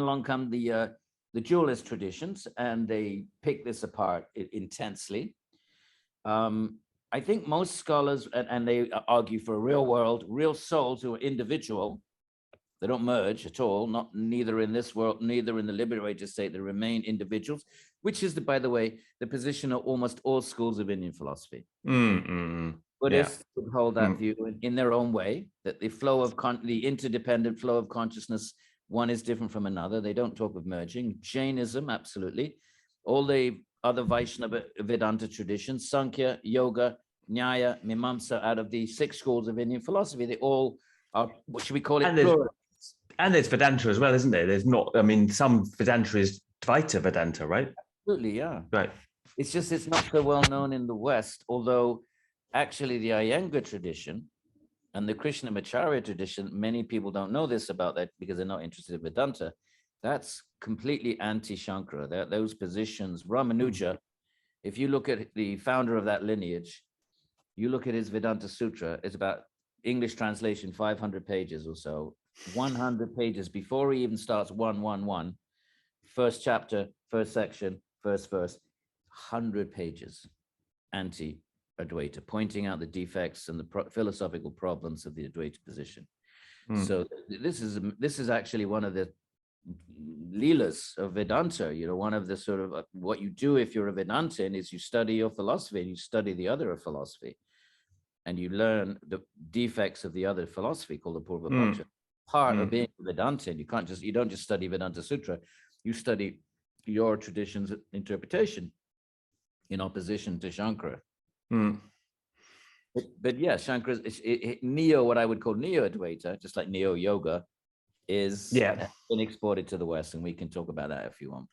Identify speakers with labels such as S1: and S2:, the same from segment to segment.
S1: along come the dualist traditions, and they pick this apart intensely. I think most scholars, and they argue for a real world, real souls who are individual. They don't merge at all, neither in this world, neither in the liberated state. They remain individuals, which is, by the way, the position of almost all schools of Indian philosophy. Buddhists would hold that view in their own way, that the flow of the interdependent flow of consciousness, one is different from another. They don't talk of merging. Jainism, absolutely. All the other Vaishnava Vedanta traditions, Sankhya, Yoga, Nyaya, Mimamsa, out of the 6 schools of Indian philosophy, they all are, what should we call it?
S2: And there's Vedanta as well, isn't there? There's not, I mean, some Vedanta is Advaita Vedanta, right?
S1: Absolutely, yeah.
S2: Right.
S1: It's just, it's not so well known in the West, although actually the Iyengar tradition and the Krishnamacharya tradition, many people don't know this about that because they're not interested in Vedanta. That's completely anti-Shankara. Those positions, Ramanuja, if you look at the founder of that lineage, you look at his Vedanta Sutra, it's about English translation, 500 pages or so, 100 pages before he even starts 111, first chapter, first section, first verse, 100 pages, anti-Advaita, pointing out the defects and the philosophical problems of the Advaita position. So this is actually one of the leelas of Vedanta. You know, one of the sort of what you do if you're a Vedantin is you study your philosophy and you study the other philosophy, and you learn the defects of the other philosophy called the Purva Pacha. Part of being a Vedantin, you don't just study Vedanta Sutra, you study your tradition's interpretation in opposition to Shankara. But yeah, Shankara is what I would call neo-Advaita, just like neo-yoga, is been exported to the West, and we can talk about that if you want.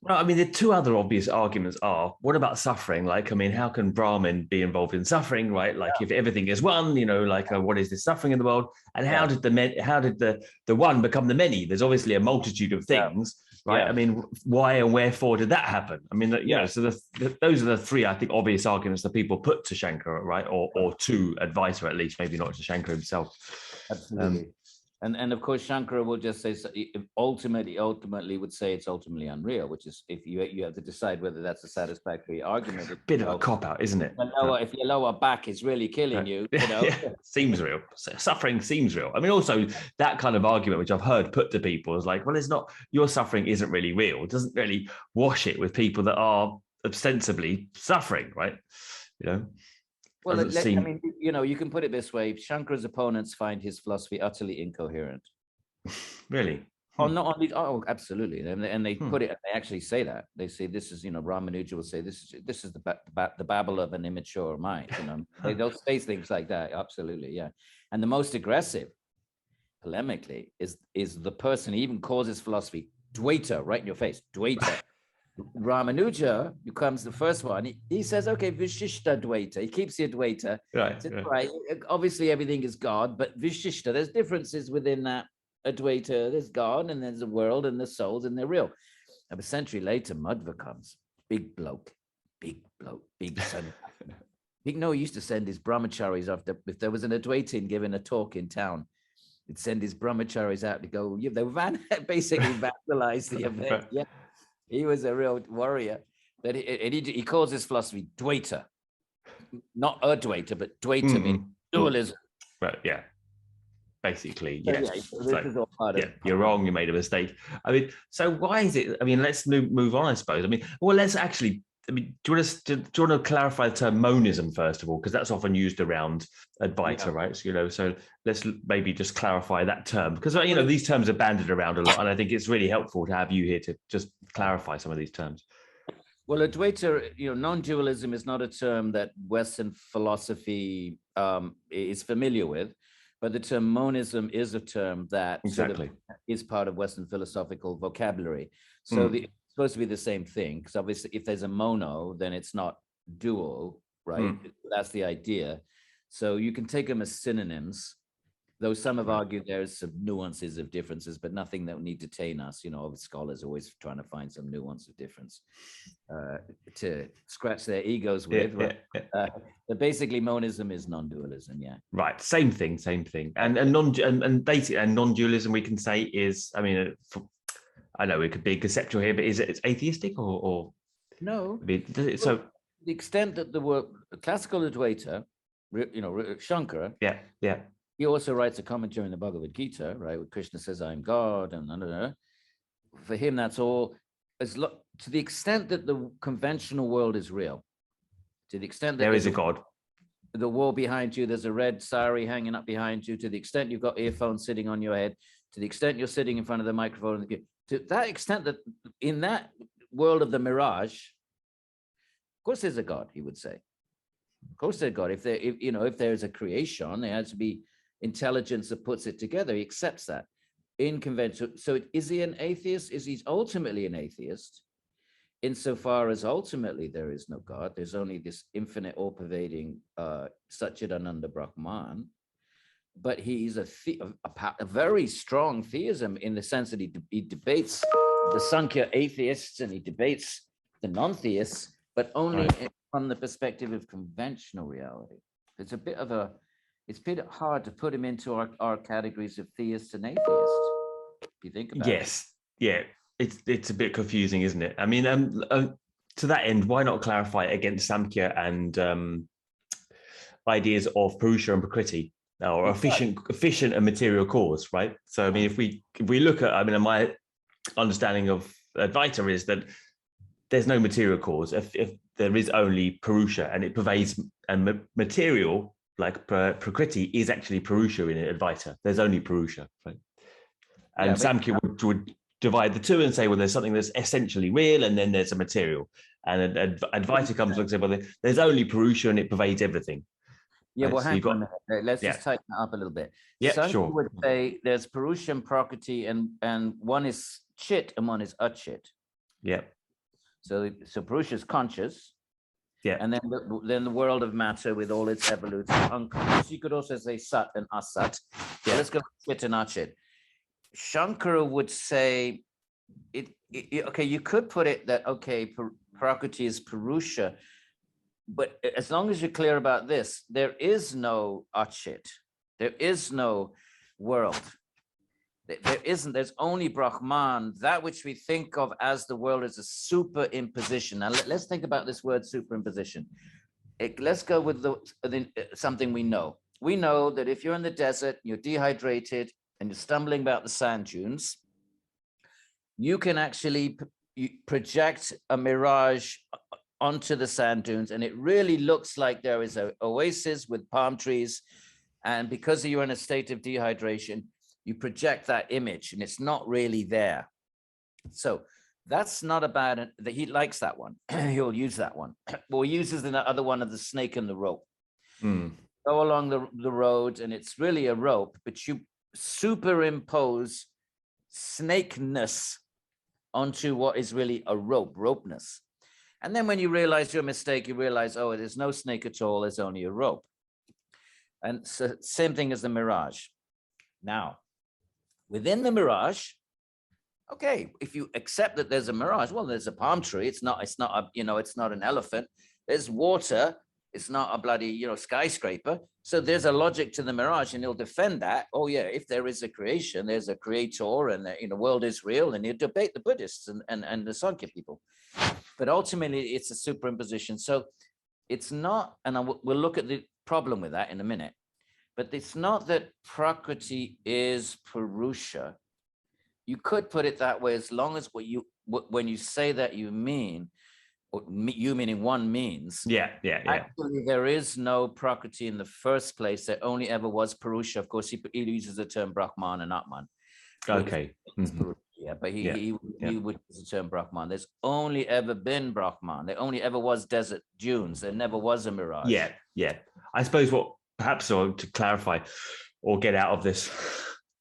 S2: Well, I mean, the 2 other obvious arguments are, what about suffering? Like, I mean, how can Brahman be involved in suffering, right? Like, if everything is one, you know, like, what is this suffering in the world? And how did the one become the many? There's obviously a multitude of things, right? I mean, why and wherefore did that happen? I mean, you know, so those are the 3, I think, obvious arguments that people put to Shankara, right? Or to Advaita, at least, maybe not to Shankara himself.
S1: Absolutely. And of course, Shankara will just say, ultimately would say it's ultimately unreal, which is, if you have to decide whether that's a satisfactory argument.
S2: Bit of a cop-out, isn't it?
S1: If your lower back is really killing you, you know.
S2: Seems real. Suffering seems real. I mean, also that kind of argument, which I've heard put to people, is like, well, it's not, your suffering isn't really real. It doesn't really wash it with people that are ostensibly suffering, right? You know.
S1: Well, I mean, you know, you can put it this way: Shankara's opponents find his philosophy utterly incoherent.
S2: Really?
S1: Absolutely. And they put it. They actually say that. They say this is, you know, Ramanuja will say this is the babble of an immature mind. You know, they'll say things like that. Absolutely, yeah. And the most aggressive, polemically, is the person who even calls his philosophy Dvaita, right in your face, Dvaita. Ramanuja becomes the first one. He says, okay, Vishishta Dvaita. He keeps the Advaita. Right. Obviously, everything is God, but Vishishta, there's differences within that Advaita. There's God, and there's the world, and the souls, and they're real. A century later, Madhva comes. Big bloke, big son. He used to send his brahmacharis after, if there was an Advaitin giving a talk in town, he'd send his brahmacharis out to go, they basically vandalize the event. Yeah. He was a real warrior. That he calls his philosophy Dvaita, not Advaita, but Dvaita means dualism.
S2: Right. Yeah. Basically, yes.
S1: This is all part of.
S2: You're wrong. You made a mistake. I mean, so why is it? I mean, let's move on. I suppose. I mean, well, let's actually. I mean, do you want to clarify the term monism first of all, because that's often used around Advaita, right? So, you know, so let's maybe just clarify that term, because you know these terms are bandied around a lot, and I think it's really helpful to have you here to just clarify some of these terms.
S1: Well, Advaita, you know, non-dualism is not a term that Western philosophy is familiar with, but the term monism is a term that sort of is part of Western philosophical vocabulary. So it's supposed to be the same thing, because obviously if there's a mono, then it's not dual, right? That's the idea. So you can take them as synonyms. Though some have argued there's some nuances of differences, but nothing that will need to detain us. Scholars always trying to find some nuance of difference to scratch their egos with. But basically, monism is non-dualism. Yeah.
S2: Right. Same thing. And non-dualism, we can say is, I mean, I know it could be conceptual here, but it's atheistic or
S1: no?
S2: So
S1: the extent that the word classical Advaita, Shankara.
S2: Yeah.
S1: He also writes a commentary in the Bhagavad Gita, right? Where Krishna says, "I'm God," and for him, that's all. To the extent that the conventional world is real, to the extent that
S2: there is a God,
S1: the wall behind you, there's a red sari hanging up behind you. To the extent you've got earphones sitting on your head, to the extent you're sitting in front of the microphone, to that extent that in that world of the mirage, of course, there's a God. He would say, of course, there's a God. If there's a creation, there has to be intelligence that puts it together. He accepts that in convention. So is he an atheist? Is he ultimately an atheist insofar as ultimately there is no God? There's only this infinite, all-pervading Satchidananda Brahman. But he's a very strong theism in the sense that he debates the Sankhya atheists and he debates the non-theists, but only from the perspective of conventional reality. It's a bit hard to put him into our categories of theist and atheist. If you think about it.
S2: Yes. Yeah. It's a bit confusing, isn't it? I mean, to that end, why not clarify against Samkhya and ideas of Purusha and Prakriti, or efficient and material cause, right? So, I mean, if we look at, I mean, my understanding of Advaita is that there's no material cause. If there is only Purusha, and it pervades, and material like Prakriti is actually Purusha in Advaita. There's only Purusha, right? And Samkhya would divide the two and say, well, there's something that's essentially real, and then there's a material. And Advaita comes and says, well, there's only Purusha, and it pervades everything.
S1: Yeah, well, hang on a minute. Let's just tighten that up a little bit.
S2: Yeah,
S1: Some
S2: sure.
S1: would say there's Purusha and Prakriti, and one is chit and one is achit.
S2: Yeah.
S1: So Purusha is conscious.
S2: Yeah.
S1: And then the world of matter with all its evolution, unconscious. You could also say sat and asat. Yeah. Let's go chit and achit. Shankara would say, okay, you could put it that, okay, Prakriti is Purusha, but as long as you're clear about this, there is no achit. There is no world. There's only Brahman. That which we think of as the world is a superimposition. Now let's think about this word superimposition. Let's go with something we know. We know that if you're in the desert, you're dehydrated, and you're stumbling about the sand dunes, you can actually project a mirage onto the sand dunes, and it really looks like there is an oasis with palm trees. And because you're in a state of dehydration, you project that image, and it's not really there. So that's not a bad. He likes that one. He'll use that one. Well, he uses the other one of the snake and the rope. Go along the road, and it's really a rope, but you superimpose snakeness onto what is really a ropeness. And then when you realize your mistake, you realize, oh, there's no snake at all, there's only a rope. And so same thing as the mirage. Now, within the mirage, okay, if you accept that there's a mirage, well, there's a palm tree, it's not an elephant, there's water, it's not a bloody, skyscraper. So there's a logic to the mirage, and he'll defend that. Oh yeah, if there is a creation, there's a creator, and the world is real, and he'll debate the Buddhists and the Sankhya people. But ultimately, it's a superimposition. So it's not, and we'll look at the problem with that in a minute, but it's not that Prakriti is Purusha. You could put it that way, as long as when you say that you mean, you meaning one means.
S2: Yeah.
S1: Actually, there is no Prakriti in the first place. There only ever was Purusha. Of course, he uses the term Brahman and Atman.
S2: Okay.
S1: Yeah, but he would use the term Brahman. There's only ever been Brahman. There only ever was desert dunes. There never was a mirage.
S2: Yeah. I suppose to clarify or get out of this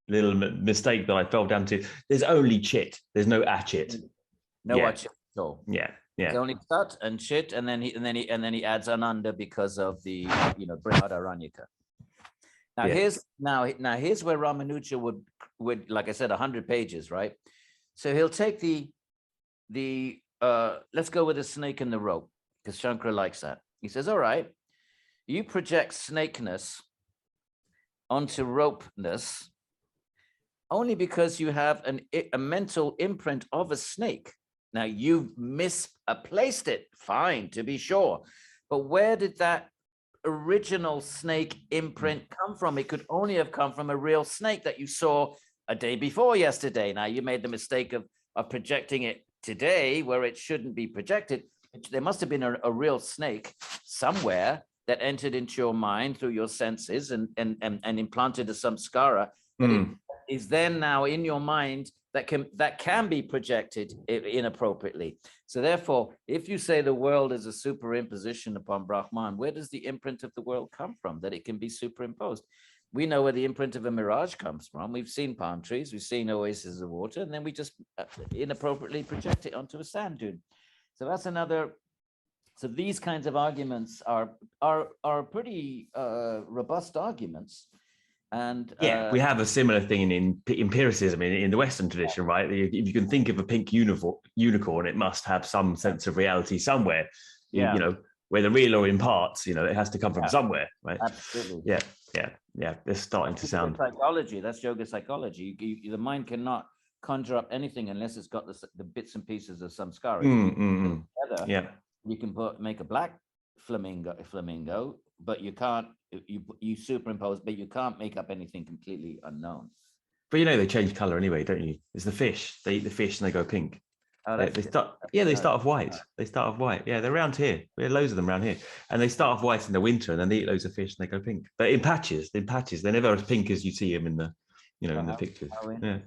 S2: little mistake that I fell down to, there's only chit. There's no achit.
S1: No achit at all.
S2: Yeah.
S1: It's only sat and chit, and then he adds ananda because of the Brihadaranyaka. Now
S2: Yeah.
S1: here's where Ramanuja would, like I said, 100 pages, right? So he'll take the let's go with the snake and the rope, because Shankara likes that. He says, all right, you project snakeness onto ropeness only because you have a mental imprint of a snake. Now you've misplaced it, fine, to be sure, but where did that original snake imprint come from? It could only have come from a real snake that you saw a day before yesterday. Now you made the mistake of projecting it today where it shouldn't be projected. There must have been a real snake somewhere that entered into your mind through your senses and implanted a samskara that it is then now in your mind that can be projected inappropriately. So therefore, if you say the world is a superimposition upon Brahman, where does the imprint of the world come from that it can be superimposed? We know where the imprint of a mirage comes from. We've seen palm trees, we've seen oases of water, and then we just inappropriately project it onto a sand dune. So that's another. So these kinds of arguments are pretty robust arguments. And
S2: we have a similar thing in empiricism in the Western tradition, right? If you can think of a pink unicorn, it must have some sense of reality somewhere. You know, whether real or in parts, you know, it has to come from somewhere, right?
S1: Absolutely.
S2: Yeah. They're starting to sound
S1: psychology. That's yoga psychology. The mind cannot conjure up anything unless it's got the bits and pieces of samskara. You can make a black flamingo, but you can't. You superimpose, but you can't make up anything completely unknown.
S2: But you know they change color anyway, don't you? It's the fish. They eat the fish and they go pink. They start off white. They start off white. Yeah, they're around here. We have loads of them around here, and they start off white in the winter, and then they eat loads of fish and they go pink. But in patches. They're never as pink as you see them in the, in the pictures. Yeah.